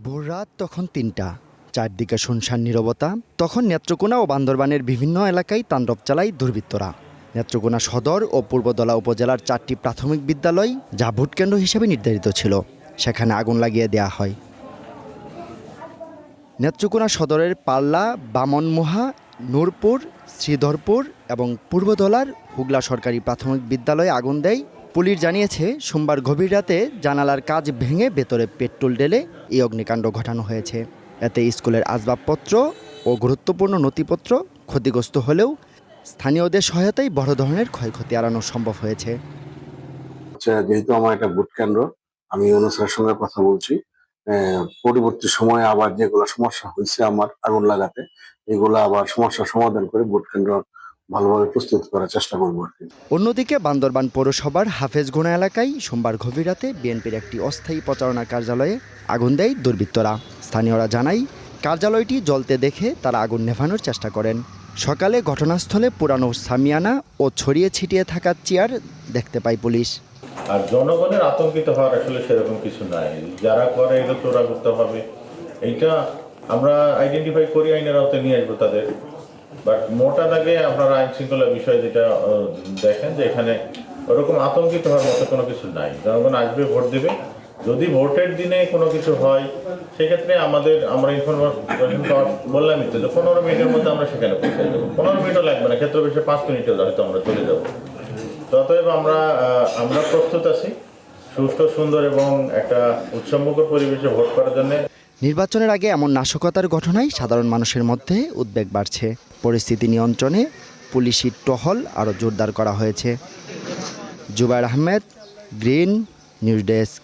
ভোররাত তখন ৩টা, চারদিকে শুনশান নীরবতা। তখন নেত্রকোনা ও বান্দরবানের বিভিন্ন এলাকায় তাণ্ডব চালায় দুর্বৃত্তরা। নেত্রকোনা সদর ও পূর্বদলা উপজেলার 4টি প্রাথমিক বিদ্যালয়, যা ভোটকেন্দ্র হিসেবে নির্ধারিত ছিল, সেখানে আগুন লাগিয়ে দেয়া হয়। নেত্রকোনা সদরের পাল্লা, বামনমুহা, নূরপুর, শ্রীধরপুর এবং পূর্বদলার হুগলা সরকারি প্রাথমিক বিদ্যালয়ে আগুন দেয়। পুলিশ জানিয়েছে, সোমবার গভীর রাতে জানালার কাচ ভেঙে ভেতরে পেট্রোল ঢেলে এই অগ্নিকাণ্ড ঘটানো হয়েছে। এতে স্কুলের আসবাবপত্র ও গুরুত্বপূর্ণ নথিপত্র ক্ষতিগ্রস্ত হলেও স্থানীয়দের সহায়তায় বড় ধরনের ক্ষয়ক্ষতি এড়ানো সম্ভব হয়েছে। যেহেতু আমার একটা ভোট কেন্দ্র, আমি অনুসারের সঙ্গে কথা বলছি। পরবর্তী সময়ে আবার যেগুলো সমস্যা হয়েছে আমার আগুন লাগাতে, এগুলো আবার সমস্যার সমাধান করে ভোট কেন্দ্র ভালোভাবে প্রস্তুত করার চেষ্টা করবো আর কি। অন্যদিকে বান্দরবান পৌরসভার হাফেজগোনা এলাকায় সোমবার গভীর রাতে বিএনপির একটি অস্থায়ী প্রচারণা কার্যালয়ে আগুন দেয় দুর্বৃত্তরা। স্থানীয়রা জানায়, কার্যালয়টি জ্বলতে দেখে তারা আগুন নেভানোর চেষ্টা করেন। সকালে ঘটনাস্থলে পুরানো সামিয়ানা ও ছড়িয়ে ছিটিয়ে থাকা চেয়ার দেখতে পায় পুলিশ। আর জনগণের আতঙ্কিত হওয়ার আসলে সেরকম কিছু নাই। যারা করে এগুলো তোরা করতে হবে, এইটা আমরা আইডেন্টিফাই করি, আইনের আওতায় নিয়ে আসবো তাদের। বাট মোটা দাগে আপনারা আইন শৃঙ্খলা বিষয় যেটা দেখেন যে এখানে ওরকম আতঙ্কিত হওয়ার মতো কোনো কিছু নাই। জনগণ আসবে, ভোট দেবে। যদি ভোটের দিনে কোনো কিছু হয়, সেক্ষেত্রে আমরা ইনফরমেশন বললামই তো যে 15 মিনিটের মধ্যে আমরা সেখানে পৌঁছে যাবো। 15 মিনিটও লাগবে না, ক্ষেত্র বেশি 5 মিনিটে হয়তো আমরা চলে যাবো। অতএব আমরা প্রস্তুত আছি সুষ্ঠু, সুন্দর এবং একটা উৎসবমুখর পরিবেশে ভোট করার জন্য। নির্বাচনের আগে এমন নাশকতার ঘটনায় সাধারণ মানুষের মধ্যে উদ্বেগ বাড়ছে। পরিস্থিতি নিয়ন্ত্রণে পুলিশি টহল আরও জোরদার করা হয়েছে। Zubair Ahmed, green news desk.